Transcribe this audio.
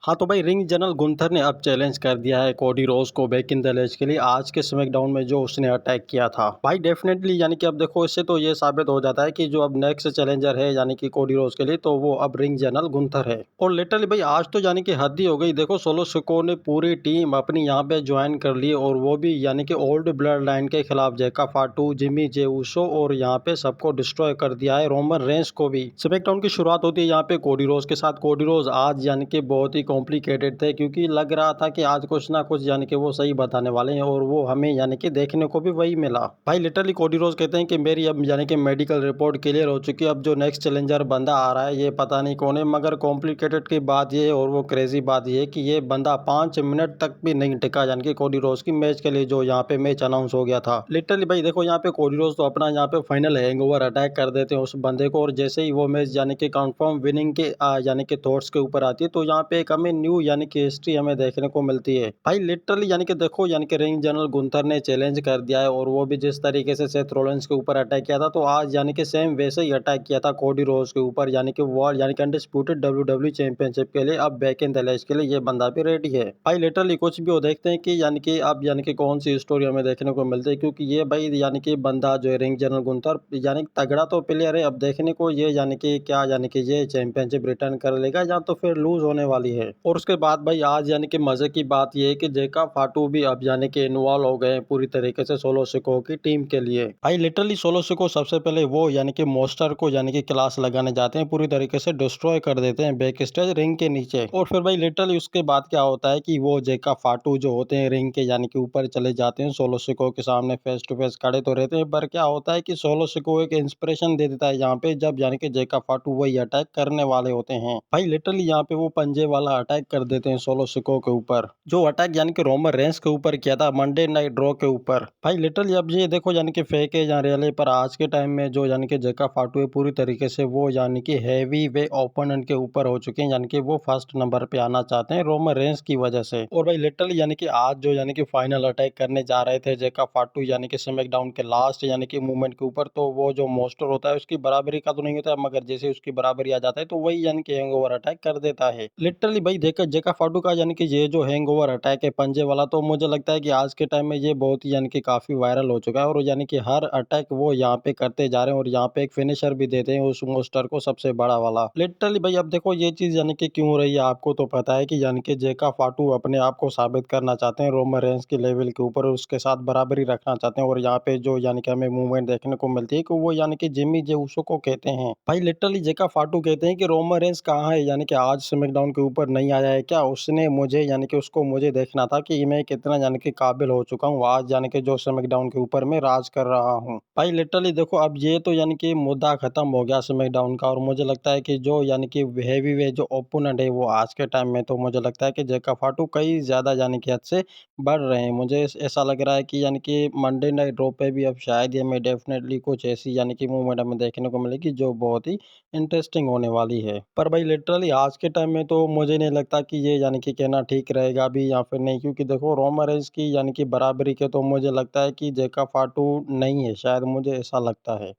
हाँ, तो भाई रिंग जनरल गुंथर ने अब चैलेंज कर दिया है कोडी रोज को बैक इन द लिस्ट के लिए आज के स्मैकडाउन में जो उसने अटैक किया था। भाई डेफिनेटली यानी कि अब देखो इससे तो ये साबित हो जाता है कि जो अब नेक्स्ट चैलेंजर है यानी कि कोडी रोज के लिए तो वो अब रिंग जनरल गुंथर है। और लिटरली भाई आज तो यानी कि हद ही हो गई। देखो सोलो सिको ने पूरी टीम अपनी यहाँ पे ज्वाइन कर ली और वो भी यानी कि ओल्ड ब्लड लाइन के खिलाफ जैका फाटू, जिमी जे ऊसो और यहाँ पे सबको डिस्ट्रॉय कर दिया है, रोमन रेंस को भी। स्मैकडाउन की शुरुआत होती है यहाँ पे कोडी रोज के साथ। कोडी रोज आज यानी कि बहुत ही कॉम्प्लिकेटेड थे क्योंकि लग रहा था कि आज कुछ ना कुछ यानी कि वो सही बताने वाले हैं और वो हमें यानी कि देखने को भी वही मिला। भाई लिटरली कोडी रोज कहते हैं कि मेरी अब यानी कि मेडिकल रिपोर्ट क्लियर हो चुकी है, अब जो नेक्स्ट चैलेंजर बंदा आ रहा है ये पता नहीं कौन है। मगर कॉम्प्लिकेटेड की बात ये और वो क्रेजी बात ये कि ये बंदा 5 मिनट तक भी नहीं टिका यानी कि कोडी रोज की मैच के लिए, जो यहाँ पे मैच अनाउंस हो गया था। लिटरली भाई देखो यहाँ पे कोडी रोज तो अपना यहाँ पे फाइनल हैंगओवर अटैक कर देते हैं उस बंदे को, और जैसे ही वो मैच यानी कि कंफर्म विनिंग के यानी कि थॉट्स के ऊपर आती है तो यहाँ पे एक हमें न्यू यानी कि हिस्ट्री हमें देखने को मिलती है। भाई लिटरली यानी कि देखो यानी कि रिंग जनरल गुंथर ने चैलेंज कर दिया है और वो भी जिस तरीके से सेथ रोलिंस के ऊपर अटैक किया था तो आज यानी कि सेम वैसे ही अटैक किया था कोडी रोज के ऊपर, यानी कि वर्ल्ड यानी कि अनडिस्प्यूटेड डब्ल्यूडब्ल्यू चैंपियनशिप के लिए अब बैक इन द लिस्ट के लिए ये बंदा भी रेडी है। भाई लिटरली कुछ भी हो, देखते हैं कि यानी कि अब यानी कि कौन सी स्टोरी हमें देखने को मिलती है, क्योंकि ये भाई यानी कि बंदा जो है रिंग जनरल गुंथर यानी कि तगड़ा तो प्लेयर है। अब देखने को ये यानी कि क्या यानी कि ये चैंपियनशिप रिटर्न कर लेगा या तो फिर लूज होने वाली है। और उसके बाद भाई आज यानी कि मजे की बात ये है कि जेका फाटू भी अब यानी कि इन्वॉल्व हो गए हैं पूरी तरीके से सोलो सिको की टीम के लिए। भाई लिटरली सोलो सिको सबसे पहले वो यानी कि मोस्टर को यानी कि क्लास लगाने जाते हैं, पूरी तरीके से डिस्ट्रॉय कर देते हैं बैक स्टेज रिंग के नीचे। और फिर भाई लिटरली उसके बाद क्या होता है कि वो जेका फाटू जो होते हैं रिंग के यानी कि ऊपर चले जाते हैं, सोलो सिको के सामने फेस टू फेस खड़े तो रहते हैं, पर क्या होता है कि सोलो सिको एक इंस्पिरेशन दे देता है यहाँ पे, जब यानी कि जेका फाटू वही अटैक करने वाले होते हैं। भाई लिटरली यहाँ पे वो पंजे वाला अटैक कर देते हैं सोलो सिको के ऊपर, जो अटैक यानी कि रोमन रेंस के ऊपर किया था मंडे नाइट ड्रॉ के ऊपर। भाई लिटरली अब ये देखो यानी कि फेक है या रियल है, पर आज के टाइम में जो यानी कि जेका फाटू है पूरी तरीके से वो यानी कि हैवी वे ओपोनेंट के ऊपर हो चुके हैं, यानी कि वो फर्स्ट नंबर पे आना चाहते हैं रोमन रेंस की वजह से। और भाई लिटरली यानी कि आज जो यानी कि फाइनल अटैक करने जा रहे थे जेका फाटू यानी कि स्मैकडाउन के लास्ट यानी कि मूवमेंट के ऊपर, तो वो जो मोस्टर होता है उसकी बराबरी का तो नहीं होता, मगर जैसे उसकी बराबरी आ जाता है तो वही यानी कि हैंगओवर अटैक कर देता है। लिटरली भाई देखा जेका फाटू का यानी कि ये जो हैंगओवर अटैक है पंजे वाला, तो मुझे लगता है कि आज के टाइम में ये बहुत ही यानी कि काफी वायरल हो चुका है और यानी कि हर अटैक वो यहाँ पे करते जा रहे हैं और यहाँ पे एक फिनिशर भी देते हैं उस मोस्टर को, सबसे बड़ा वाला। लिटरली भाई अब देखो ये चीज यानी कि क्यों हो रही है आपको तो पता है कि यानी कि जेका फाटू अपने आप को साबित करना चाहते हैं रोमन रेंस के लेवल के ऊपर, उसके साथ बराबरी रखना चाहते हैं। और यहाँ पे जो यानी कि हमें मूवमेंट देखने को मिलती है कि वो यानी कि जिमी जे ऊसो को कहते हैं। भाई लिटरली जेका फाटू कहते हैं कि रोमन रेंस कहाँ है, यानी कि आज स्मैकडाउन के ऊपर नहीं आया है क्या, उसने मुझे यानी कि उसको मुझे देखना था कि मैं कितना यानी कि काबिल हो चुका हूँ आज यानी कि जो स्मैकडाउन के ऊपर मैं राज कर रहा हूँ। भाई लिटरली देखो अब ये तो यानी कि मुद्दा खत्म हो गया स्मैकडाउन का, और मुझे लगता है कि जो यानी कि हैवी वे जो ओपोनेंट है वो आज के टाइम में तो मुझे लगता है कि जेका फाटू कई ज्यादा यानी कि हद से बढ़ रहे हैं। मुझे ऐसा लग रहा है कि यानी कि मंडे नाइट ड्रॉ पे भी अब शायद ये में डेफिनेटली कुछ ऐसी यानी कि मूवमेंट हमें देखने को मिलेगी जो बहुत ही इंटरेस्टिंग होने वाली है। पर भाई लिटरली आज के टाइम में तो मुझे नहीं लगता कि ये यानी कि कहना ठीक रहेगा अभी या फिर नहीं, क्योंकि देखो रोमन रेंस की यानी कि बराबरी के तो मुझे लगता है कि जेका फाटू नहीं है, शायद मुझे ऐसा लगता है।